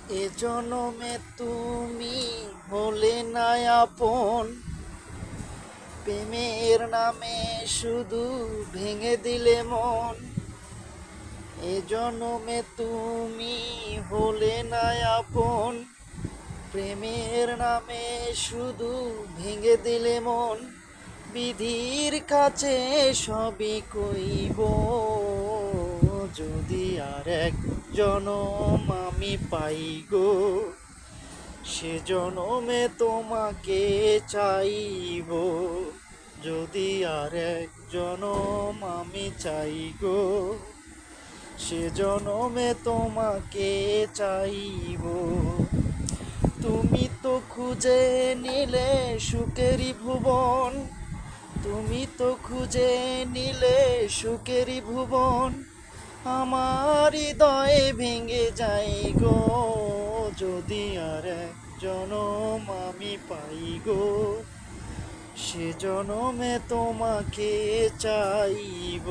এ জনমে তুমি হলে না আপন, প্রেমের নামে শুধু ভেঙে দিলে মন। এ জনমে তুমি হলে না আপন, প্রেমের নামে শুধু ভেঙে দিলে মন। বিধির কাছে সবই কইব, যদি আর এক জনম আমি পাই গো, সে জনমে তোমাকে চাইব। যদি আর এক জনম আমি চাই গো, সে জনমে তোমাকে চাইব। তুমি তো খুঁজে নিলে সুখেরই ভুবন, তুমি তো খুঁজে নিলে সুখেরই ভুবন। আমার হৃদয়ে ভেঙে যাই গো, যদি আর এক জনম আমি পাই গো, সে জনমে তোমাকে চাইব।